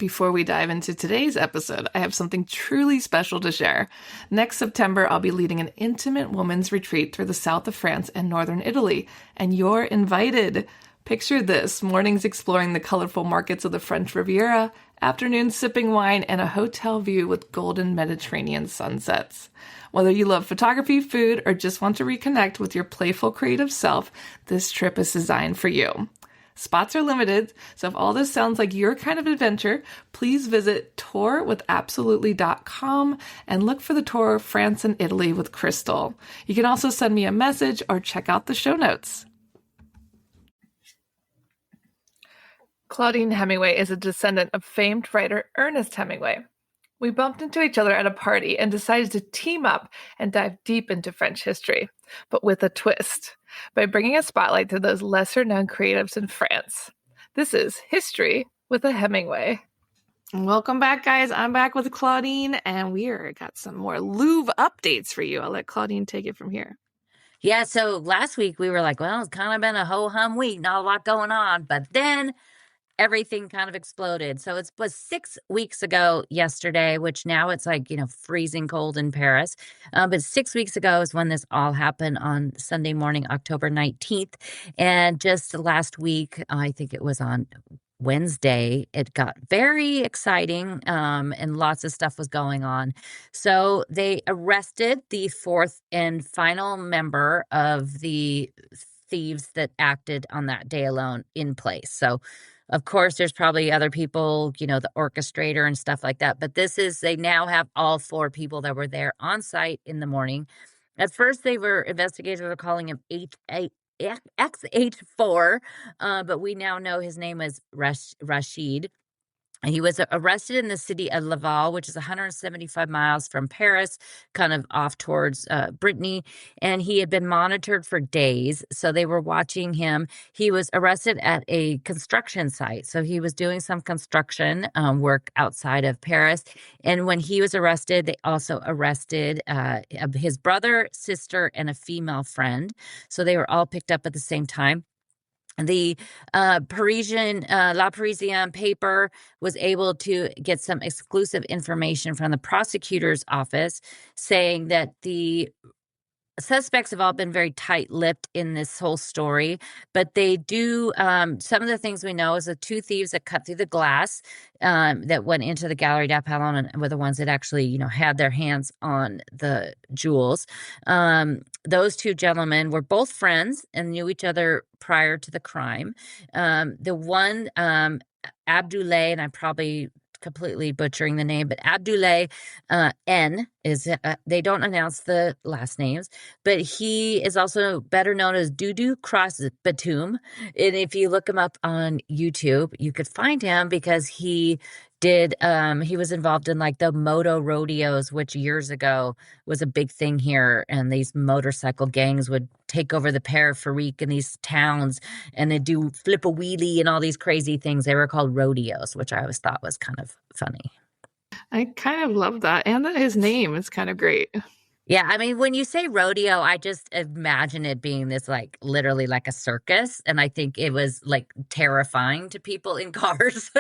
Before we dive into today's episode, I have something truly special to share. Next September, I'll be leading an intimate women's retreat through the south of France and northern Italy, and you're invited. Picture this: mornings exploring the colorful markets of the French Riviera, afternoons sipping wine, and a hotel view with golden Mediterranean sunsets. Whether you love photography, food, or just want to reconnect with your playful creative self, this trip is designed for you. Spots are limited, so if all this sounds like your kind of adventure, please visit tourwithabsolutely.com and look for the tour France and Italy with Crystal. You can also send me a message or check out the show notes. Claudine Hemingway is a descendant of famed writer Ernest Hemingway. We bumped into each other at a party and decided to team up and dive deep into French history, but with a twist, by bringing a spotlight to those lesser-known creatives in France. This is History with a Hemingway. Welcome back, guys. I'm back with Claudine, and got some more Louvre updates for you. I'll let Claudine take it from here. Yeah, so last week we were like, well, it's kind of been a ho-hum week, not a lot going on, but then everything kind of exploded. So it was 6 weeks ago yesterday, which now it's like, freezing cold in Paris. But 6 weeks ago is when this all happened on Sunday morning, October 19th. And just last week, I think it was on Wednesday, it got very exciting, and lots of stuff was going on. So they arrested the fourth and final member of the thieves that acted on that day alone in place. So of course, there's probably other people, the orchestrator and stuff like that. But they now have all four people that were there on site in the morning. At first, investigators were calling him XH4, but we now know his name was Rashid. He was arrested in the city of Laval, which is 175 miles from Paris, kind of off towards Brittany. And he had been monitored for days. So they were watching him. He was arrested at a construction site. So he was doing some construction work outside of Paris. And when he was arrested, they also arrested his brother, sister, and a female friend. So they were all picked up at the same time. The Parisian La Parisienne paper was able to get some exclusive information from the prosecutor's office saying that the suspects have all been very tight-lipped in this whole story, but they do, some of the things we know is the two thieves that cut through the glass that went into the Galerie d'Apollon and were the ones that actually, had their hands on the jewels. Those two gentlemen were both friends and knew each other prior to the crime. The one, Abdoulaye, and I'm probably completely butchering the name, but Abdoulaye N is, they don't announce the last names, but he is also better known as Doudou Cross Batum. And if you look him up on YouTube, you could find him because he was involved in like the moto rodeos, which years ago was a big thing here. And these motorcycle gangs would take over the peripherique in these towns and they do flip a wheelie and all these crazy things. They were called rodeos, which I always thought was kind of funny. I kind of love that. And that his name is kind of great. Yeah, I mean, when you say rodeo, I just imagine it being this like literally like a circus. And I think it was like terrifying to people in cars.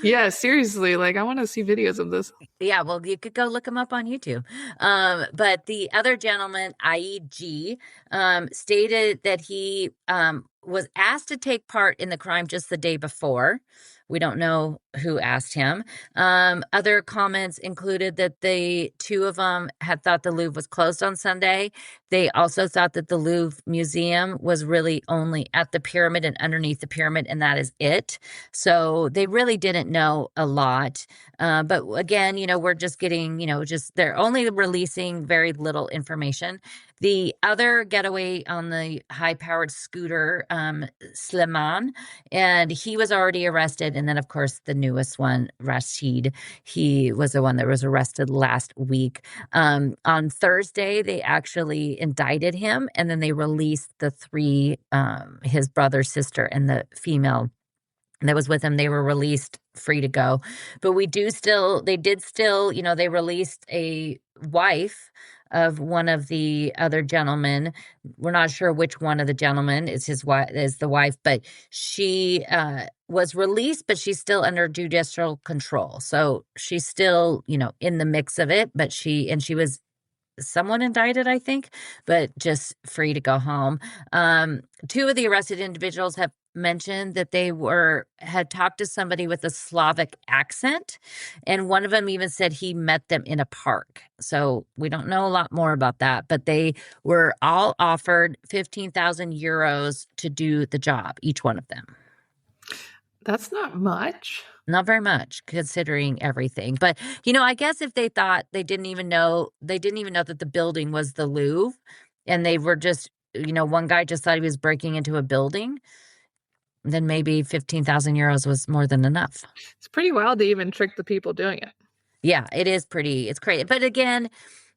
Yeah, seriously. Like, I want to see videos of this. Yeah, well, you could go look him up on YouTube. But the other gentleman, IEG, stated that he was asked to take part in the crime just the day before. We don't know who asked him. Other comments included that the two of them had thought the Louvre was closed on Sunday. They also thought that the Louvre Museum was really only at the pyramid and underneath the pyramid, and that is it. So they really didn't know a lot. But again, we're just getting, they're only releasing very little information. The other getaway on the high-powered scooter, Slimane, and he was already arrested. And then, of course, the newest one, Rashid, he was the one that was arrested last week. On Thursday, they actually indicted him, and then they released the three, his brother, sister, and the female that was with him. They were released free to go. But they released a wife of one of the other gentlemen. We're not sure which one of the gentlemen is his wife, is the wife, but she was released, but she's still under judicial control. So she's still, in the mix of it, but she was someone indicted, I think, but just free to go home. Two of the arrested individuals have mentioned that they had talked to somebody with a Slavic accent, and one of them even said he met them in a park. So we don't know a lot more about that, but they were all offered 15,000 euros to do the job, each one of them. That's not much. Not very much considering everything. But, I guess if they thought they didn't even know that the building was the Louvre, and they were just, one guy just thought he was breaking into a building, then maybe 15,000 euros was more than enough. It's pretty wild to even trick the people doing it. Yeah, it's crazy. But again,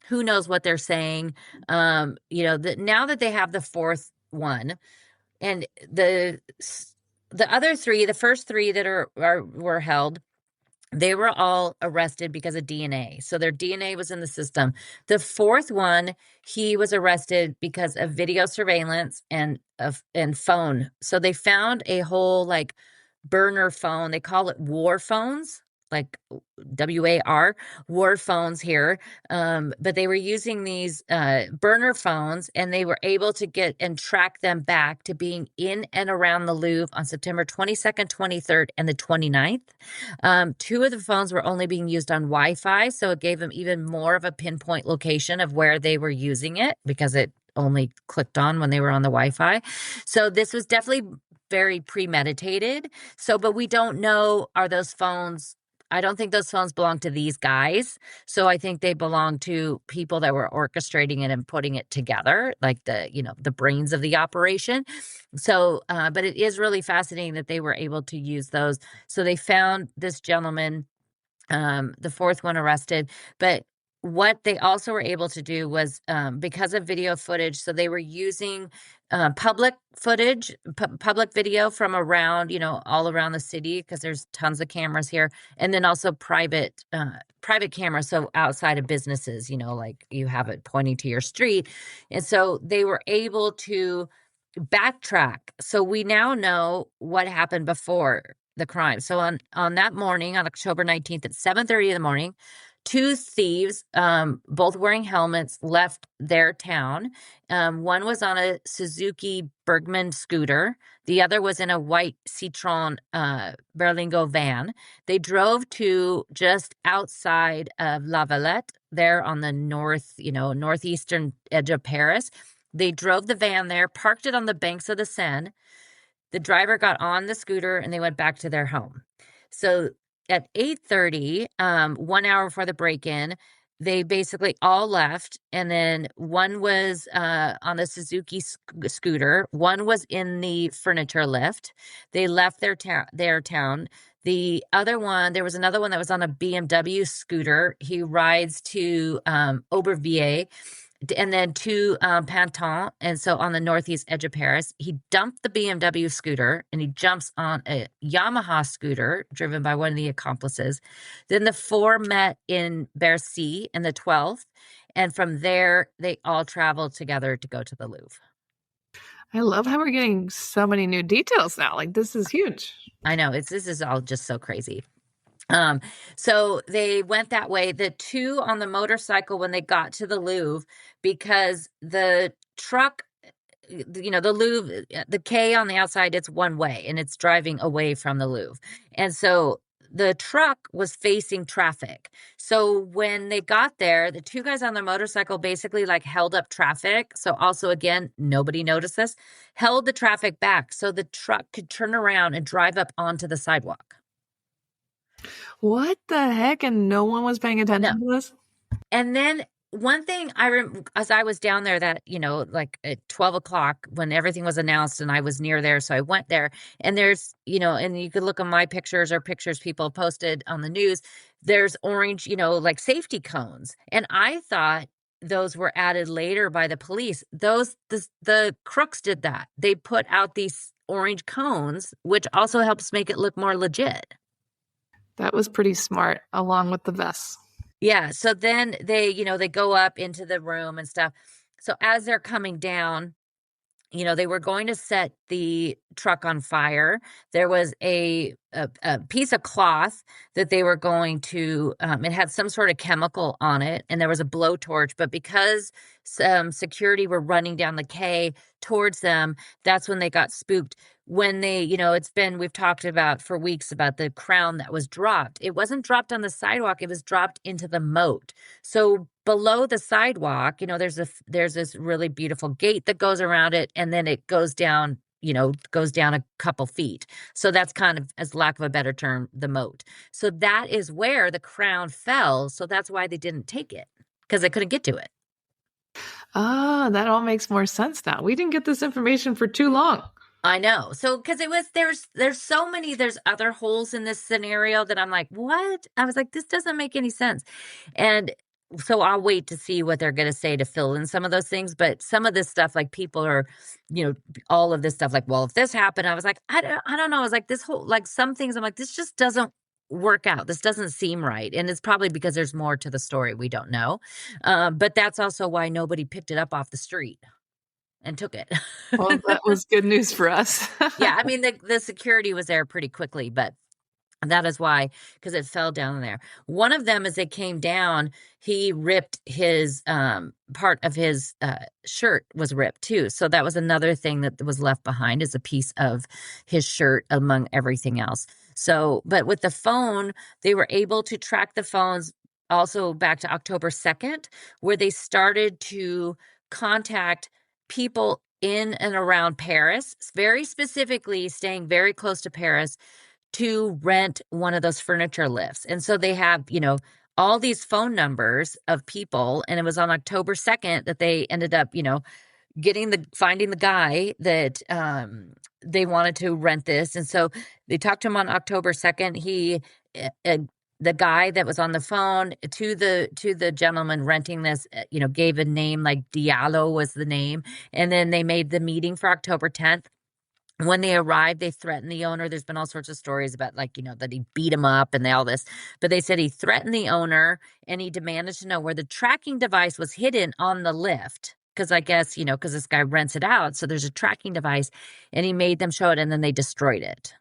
who knows what they're saying? Now that they have the fourth one, and the other three, the first three that were held, they were all arrested because of DNA. So their DNA was in the system. The fourth one, he was arrested because of video surveillance and phone. So they found a whole burner phone. They call it war phones, like WAR, war phones here. But they were using these burner phones, and they were able to get and track them back to being in and around the Louvre on September 22nd, 23rd, and the 29th. Two of the phones were only being used on Wi-Fi, so it gave them even more of a pinpoint location of where they were using it, because it only clicked on when they were on the Wi-Fi. So this was definitely very premeditated. But we don't know, are those phones, I don't think those phones belong to these guys. So I think they belong to people that were orchestrating it and putting it together, like the brains of the operation. So, but it is really fascinating that they were able to use those. So they found this gentleman, the fourth one, arrested. But what they also were able to do was, because of video footage, so they were using public footage, public video from around, all around the city, because there's tons of cameras here, and then also private cameras, so outside of businesses, like you have it pointing to your street. And so they were able to backtrack. So we now know what happened before the crime. So on that morning, on October 19th at 7:30 in the morning, two thieves, both wearing helmets, left their town. One was on a Suzuki Bergman scooter. The other was in a white Citroen Berlingo van. They drove to just outside of La Valette, there on the northeastern edge of Paris. They drove the van there, parked it on the banks of the Seine. The driver got on the scooter, and they went back to their home. So at 8:30, 1 hour before the break-in, they basically all left, and then one was on the Suzuki scooter. One was in the furniture lift. They left their town. The other one, there was another one that was on a BMW scooter. He rides to Aubervilliers, and then to Pantin, and so on the northeast edge of Paris. He dumped the BMW scooter, and he jumps on a Yamaha scooter driven by one of the accomplices. Then the four met in Bercy in the 12th, and from there they all traveled together to go to the Louvre. I love how we're getting so many new details now. This is huge. I know, this is all just so crazy. So they went that way. The two on the motorcycle, when they got to the Louvre, because the truck, the Louvre, the K on the outside, it's one way, and it's driving away from the Louvre. And so the truck was facing traffic. So when they got there, the two guys on their motorcycle basically held up traffic. So also, again, nobody noticed this, held the traffic back so the truck could turn around and drive up onto the sidewalk. What the heck? And no one was paying attention to this? And then one thing as I was down there that, at 12 o'clock when everything was announced, and I was near there. So I went there, and there's, and you could look at my pictures or pictures people posted on the news. There's orange, safety cones. And I thought those were added later by the police. The crooks did that. They put out these orange cones, which also helps make it look more legit. That was pretty smart, along with the vests. Yeah. So then they go up into the room and stuff. So as they're coming down, they were going to set the truck on fire. There was a piece of cloth that they were going to, it had some sort of chemical on it, and there was a blowtorch. But because some security were running down the K towards them, that's when they got spooked. When we've talked about for weeks about the crown that was dropped. It wasn't dropped on the sidewalk, it was dropped into the moat. So below the sidewalk, there's this really beautiful gate that goes around it, and then it goes down a couple feet. So that's kind of, as lack of a better term, the moat. So that is where the crown fell. So that's why they didn't take it, because they couldn't get to it. Ah, that all makes more sense now. We didn't get this information for too long. I know. So because there's other holes in this scenario that I'm like, what? I was like, this doesn't make any sense. And so I'll wait to see what they're going to say to fill in some of those things. But some of this stuff, like people are, all of this stuff, like, well, if this happened, I was like, I don't know. I was like, this whole, like some things, I'm like, this just doesn't work out. This doesn't seem right. And it's probably because there's more to the story we don't know. But that's also why nobody picked it up off the street and took it. Well, that was good news for us. Yeah, I mean, the security was there pretty quickly, but that is why, because it fell down there. One of them, as they came down, he ripped his part of his shirt was ripped too. So that was another thing that was left behind, is a piece of his shirt among everything else. So, but with the phone, they were able to track the phones also back to October 2nd, where they started to contact people in and around Paris, very specifically staying very close to Paris, to rent one of those furniture lifts. And so they have, all these phone numbers of people. And it was on October 2nd that they ended up, finding the guy that they wanted to rent this. And so they talked to him on October 2nd. The guy that was on the phone to the gentleman renting this, gave a name, like Diallo was the name. And then they made the meeting for October 10th. When they arrived, they threatened the owner. There's been all sorts of stories about, like, that he beat him up and all this. But they said he threatened the owner, and he demanded to know where the tracking device was hidden on the lift. Because I guess, because this guy rents it out. So there's a tracking device, and he made them show it, and then they destroyed it.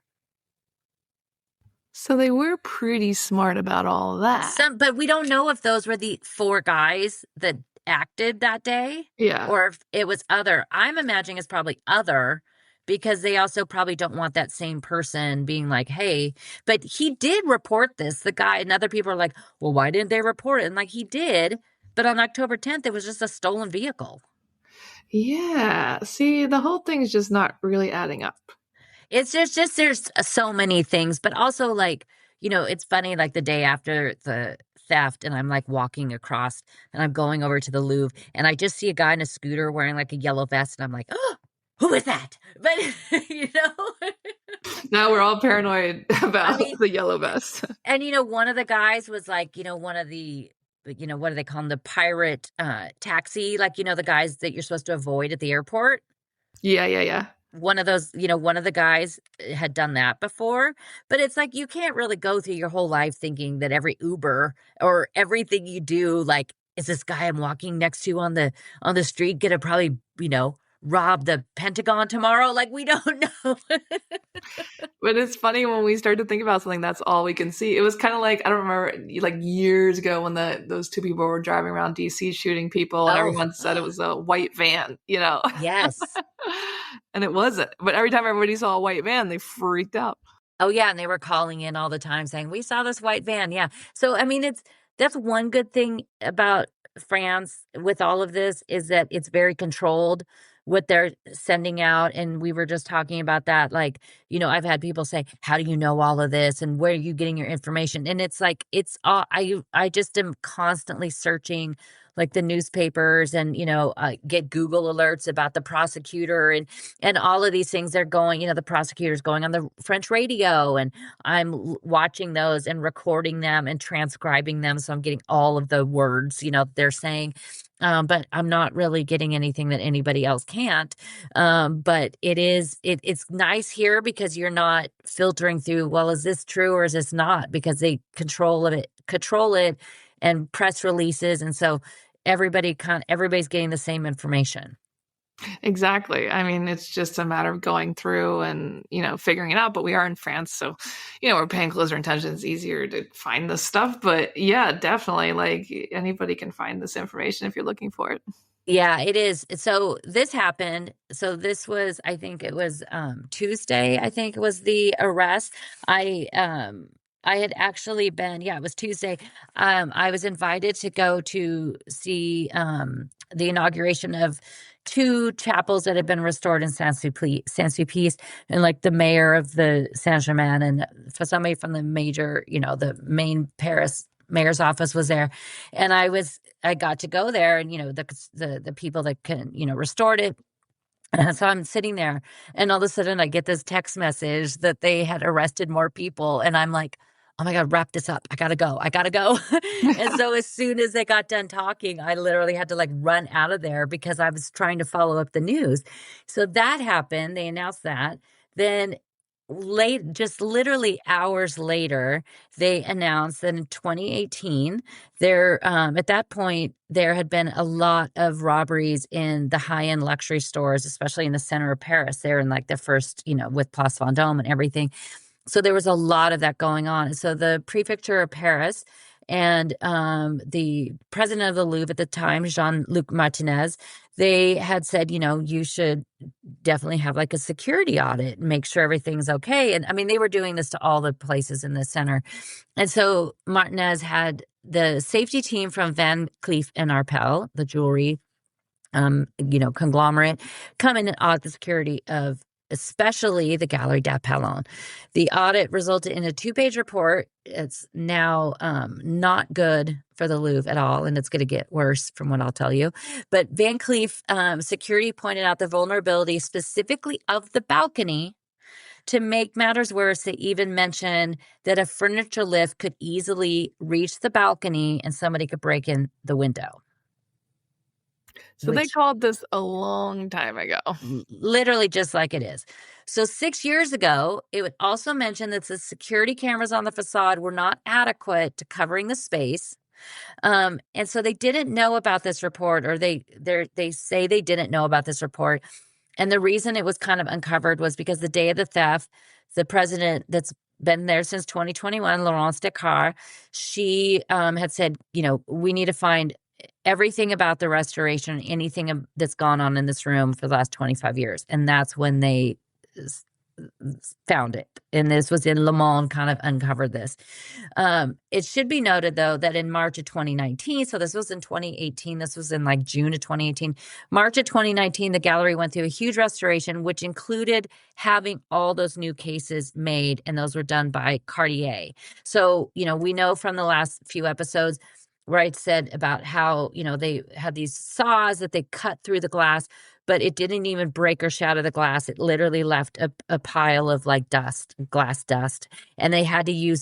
So they were pretty smart about all of that. But we don't know if those were the 4 guys that acted that day. Yeah. Or if it was other. I'm imagining it's probably other, because they also probably don't want that same person being like, hey, but he did report this, the guy, and other people are like, well, why didn't they report it? And like, he did, but on October 10th, it was just a stolen vehicle. Yeah. See, the whole thing's just not really adding up. It's just there's so many things, but also, like, it's funny, like the day after the theft, and I'm like walking across, and I'm going over to the Louvre, and I just see a guy in a scooter wearing like a yellow vest, and I'm like, oh, who is that? But, Now we're all paranoid about the yellow vest. And, one of the guys was like, one of the, what do they call them? The pirate taxi, like, the guys that you're supposed to avoid at the airport. Yeah. One of those, one of the guys had done that before. But it's like, you can't really go through your whole life thinking that every Uber or everything you do, like, is this guy I'm walking next to on the street gonna probably, rob the Pentagon tomorrow? Like, we don't know. But it's funny when we start to think about something, that's all we can see. It was kind of like, I don't remember, like years ago when those 2 people were driving around DC shooting people, and everyone said it was a white van, Yes. And it wasn't. But every time everybody saw a white van, they freaked out. Oh, yeah, and they were calling in all the time saying, we saw this white van. Yeah. So, I mean, that's one good thing about France with all of this, is that it's very controlled what they're sending out. And we were just talking about that. Like, I've had people say, how do you know all of this? And where are you getting your information? And it's like, it's all, I just am constantly searching, like, the newspapers, and, get Google alerts about the prosecutor and all of these things. They're going, the prosecutor's going on the French radio, and I'm watching those and recording them and transcribing them. So I'm getting all of the words, they're saying. But I'm not really getting anything that anybody else can't. But it's nice here because you're not filtering through, well, is this true or is this not? Because they control it. and press releases. And so everybody's getting the same information. Exactly. I mean, it's just a matter of going through and, figuring it out. But we are in France, so, we're paying closer attention. It's easier to find this stuff. But yeah, definitely, like anybody can find this information if you're looking for it. Yeah, it is. So this happened. So this was, I think it was Tuesday, I think it was the arrest. I had actually been, yeah, it was Tuesday. I was invited to go to see the inauguration of two chapels that had been restored in Saint-Sulpice, and like the mayor of the Saint-Germain, and for somebody from the major, the main Paris mayor's office was there. And I got to go there, and the people that can restored it. And so I'm sitting there, and all of a sudden I get this text message that they had arrested more people, and I'm like, oh my God, wrap this up. I gotta go. And so as soon as they got done talking, I literally had to like run out of there because I was trying to follow up the news. So that happened. They announced that. Then just literally hours later, they announced that in 2018, at that point, there had been a lot of robberies in the high-end luxury stores, especially in the center of Paris. They're in like the first, with Place Vendôme and everything. So there was a lot of that going on. So the prefecture of Paris and the president of the Louvre at the time, Jean-Luc Martinez, they had said, you should definitely have like a security audit and make sure everything's okay. And I mean, they were doing this to all the places in the center. And so Martinez had the safety team from Van Cleef and Arpels, the jewelry, conglomerate, come in and audit the security of especially the Galerie d'Apollon. The audit resulted in a 2-page report. It's now not good for the Louvre at all, and it's going to get worse from what I'll tell you. But Van Cleef security pointed out the vulnerability specifically of the balcony. To make matters worse, they even mentioned that a furniture lift could easily reach the balcony and somebody could break in the window. So they called this a long time ago. Literally just like it is. So 6 years ago, it would also mention that the security cameras on the facade were not adequate to covering the space. And so they didn't know about this report, or they say they didn't know about this report. And the reason it was kind of uncovered was because the day of the theft, the president that's been there since 2021, Laurence Descartes, she had said, we need to find everything about the restoration, anything that's gone on in this room for the last 25 years. And that's when they found it. And this was in Le Monde, kind of uncovered this. It should be noted, though, that in March of 2019, so this was in 2018, this was in like June of 2018, March of 2019, the gallery went through a huge restoration, which included having all those new cases made, and those were done by Cartier. So, we know from the last few episodes where I said about how, they had these saws that they cut through the glass, but it didn't even break or shatter the glass. It literally left a pile of like glass dust. And they had to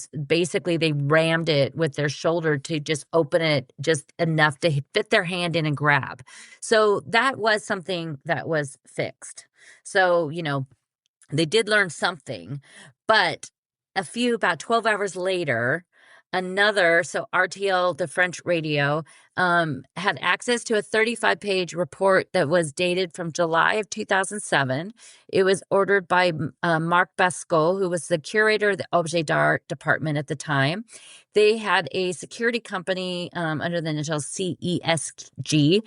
they rammed it with their shoulder to just open it just enough to fit their hand in and grab. So that was something that was fixed. So, they did learn something, but about 12 hours later, so RTL, the French radio, had access to a 35-page report that was dated from July of 2007. It was ordered by Marc Basco, who was the curator of the Objet d'Art department at the time. They had a security company under the initial CESG.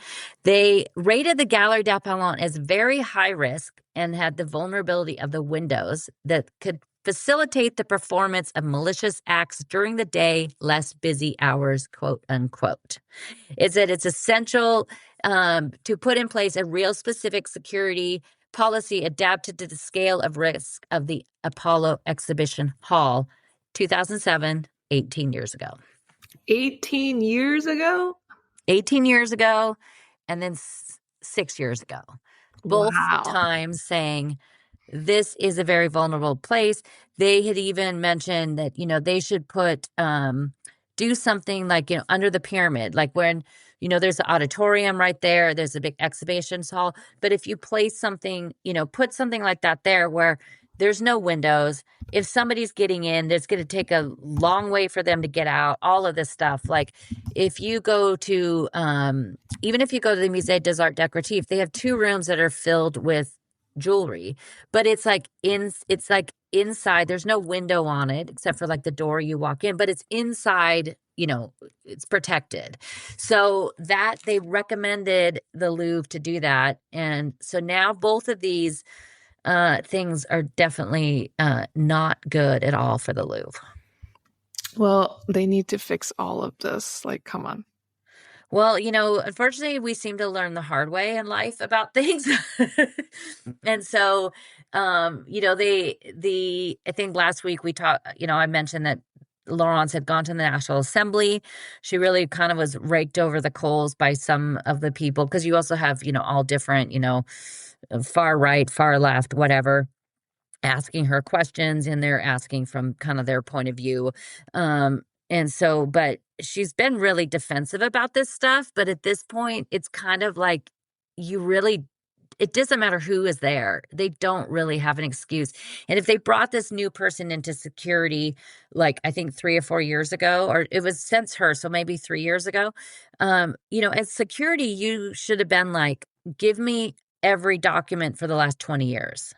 They rated the Galerie d'Apollon as very high risk and had the vulnerability of the windows that could facilitate the performance of malicious acts during the day, less busy hours, quote unquote. It said it's essential to put in place a real specific security policy adapted to the scale of risk of the Apollo Exhibition Hall, 2007, 18 years ago. 18 years ago? 18 years ago, and then 6 years ago. Both times saying, this is a very vulnerable place. They had even mentioned that, they should do something like, under the pyramid, like when, there's an auditorium right there, there's a big exhibition hall. But if you place something, put something like that there where There's no windows. If somebody's getting in, it's going to take a long way for them to get out. All of this stuff. Like if you go to, even if you go to the Musée des Arts Décoratifs, they have 2 rooms that are filled with jewelry, but it's like inside. There's no window on it except for like the door you walk in, but it's inside. It's protected. So that they recommended the Louvre to do that, and so now both of these things are definitely not good at all for the Louvre. Well, they need to fix all of this. Like, come on. Well, unfortunately, we seem to learn the hard way in life about things. And so, I think last week we talked, I mentioned that Laurence had gone to the National Assembly. She really kind of was raked over the coals by some of the people, because you also have, all different, far right, far left, whatever, asking her questions, and they're asking from kind of their point of view. And so, but she's been really defensive about this stuff. But at this point, it's kind of like it doesn't matter who is there. They don't really have an excuse. And if they brought this new person into security, like I think 3 or 4 years ago, or it was since her, so maybe 3 years ago, as security, you should have been like, give me every document for the last 20 years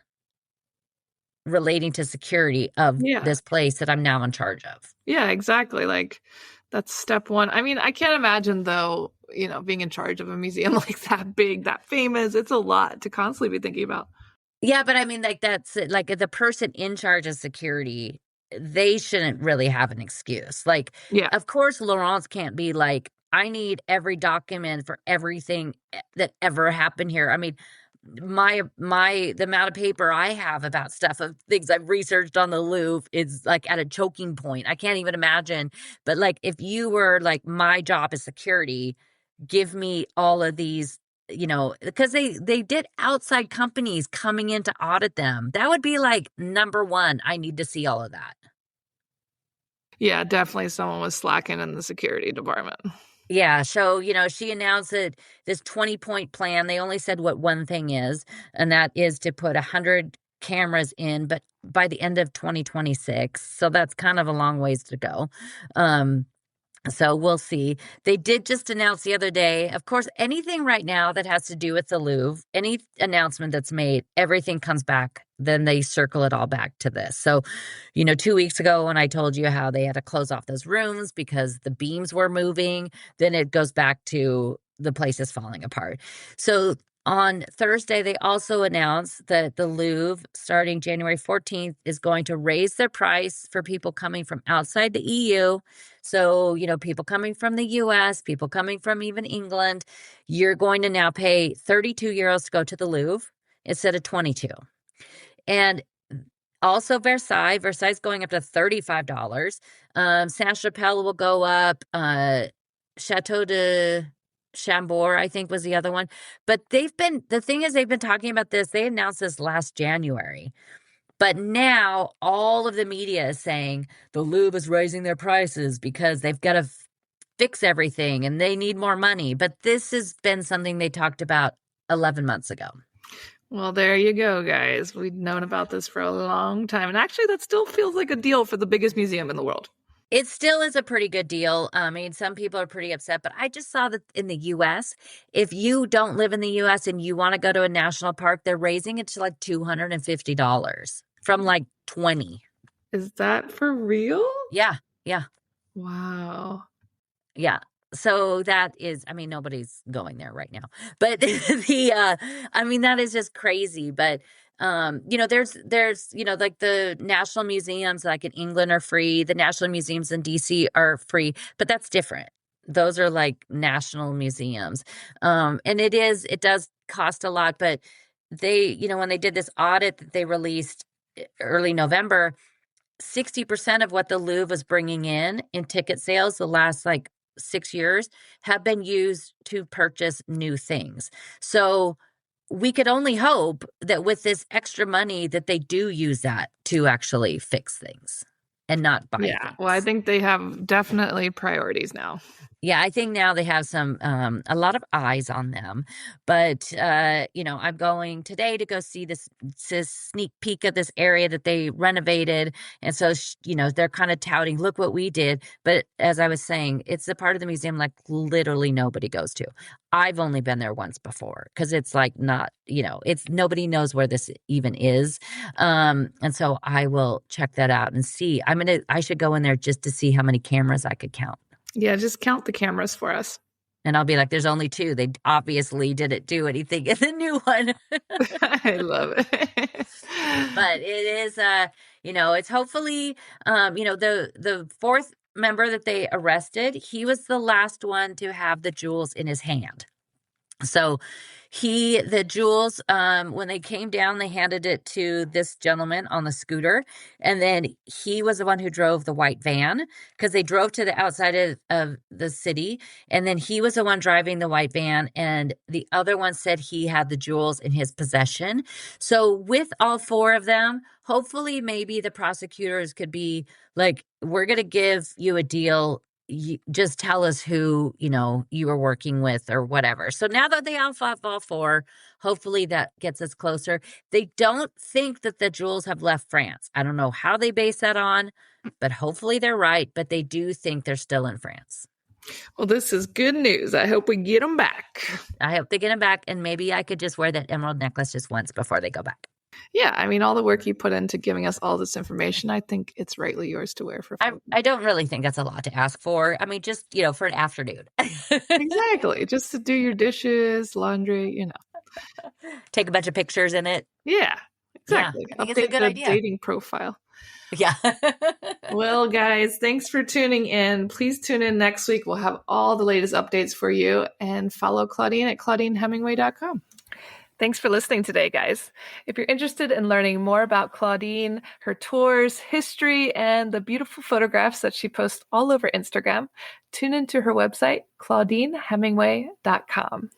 relating to security of this place that I'm now in charge of. Yeah, exactly. Like that's step one. I mean, I can't imagine though, being in charge of a museum like that big, that famous. It's a lot to constantly be thinking about. Yeah, but I mean, like that's like the person in charge of security, they shouldn't really have an excuse. Like, of course, Laurence can't be like, I need every document for everything that ever happened here. I mean, the amount of paper I have about stuff of things I've researched on the Louvre is like at a choking point. I can't even imagine. But like, if you were like, my job is security, give me all of these, because they did outside companies coming in to audit them. That would be like number one. I need to see all of that. Yeah, definitely someone was slacking in the security department. Yeah. So, she announced that this 20-point plan, they only said what one thing is, and that is to put 100 cameras in, but by the end of 2026. So that's kind of a long ways to go. So we'll see. They did just announce the other day, of course, anything right now that has to do with the Louvre, any announcement that's made, everything comes back. Then they circle it all back to this. So, 2 weeks ago when I told you how they had to close off those rooms because the beams were moving, then it goes back to the place is falling apart. So on Thursday, they also announced that the Louvre, starting January 14th, is going to raise their price for people coming from outside the EU. So, people coming from the US, people coming from even England, you're going to now pay 32 euros to go to the Louvre instead of 22. And also Versailles is going up to $35. Saint-Chapelle will go up. Chateau de Chambord, I think, was the other one. But the thing is, they've been talking about this. They announced this last January. But now all of the media is saying the Louvre is raising their prices because they've got to fix everything and they need more money. But this has been something they talked about 11 months ago. Well, there you go, guys. We've known about this for a long time. And actually, that still feels like a deal for the biggest museum in the world. It still is a pretty good deal. I mean, some people are pretty upset, but I just saw that in the U.S., if you don't live in the U.S. and you want to go to a national park, they're raising it to like $250 from like $20. Is that for real? Yeah. Wow. Yeah. So that is, I mean, nobody's going there right now, but I mean, that is just crazy. But, there's, like the national museums like in England are free. The national museums in DC are free, but that's different. Those are like national museums. And it does cost a lot, but they, when they did this audit that they released early November, 60% of what the Louvre was bringing in ticket sales the last like 6 years have been used to purchase new things. So we could only hope that with this extra money that they do use that to actually fix things and not buy things. Well, I think they have definitely priorities now. Yeah, I think now they have some a lot of eyes on them. But I'm going today to go see this sneak peek of this area that they renovated. And so they're kind of touting, look what we did. But as I was saying, it's a part of the museum like literally nobody goes to. I've only been there once before because it's like not, it's nobody knows where this even is. And so I will check that out and see. I should go in there just to see how many cameras I could count. Yeah, just count the cameras for us. And I'll be like, there's only two. They obviously didn't do anything in the new one. I love it. But it is, it's hopefully, the fourth member that they arrested, he was the last one to have the jewels in his hand. So the jewels, when they came down, they handed it to this gentleman on the scooter. And then he was the one who drove the white van because they drove to the outside of the city. And then he was the one driving the white van. And the other one said he had the jewels in his possession. So with all four of them, hopefully maybe the prosecutors could be like, we're going to give you a deal. You just tell us who you were working with or whatever. So now that they have all four, hopefully that gets us closer. They don't think that the jewels have left France. I don't know how they base that on, but hopefully they're right. But they do think they're still in France. Well, this is good news. I hope we get them back. I hope they get them back, and maybe I could just wear that emerald necklace just once before they go back. Yeah, I mean, all the work you put into giving us all this information, I think it's rightly yours to wear for fun. I don't really think that's a lot to ask for. I mean, just, for an afternoon. Exactly. Just to do your dishes, laundry, Take a bunch of pictures in it. Yeah, exactly. Yeah, I think it's a good idea. Dating profile. Yeah. Well, guys, thanks for tuning in. Please tune in next week. We'll have all the latest updates for you, and follow Claudine at ClaudineHemingway.com. Thanks for listening today, guys. If you're interested in learning more about Claudine, her tours, history, and the beautiful photographs that she posts all over Instagram, tune into her website, ClaudineHemingway.com.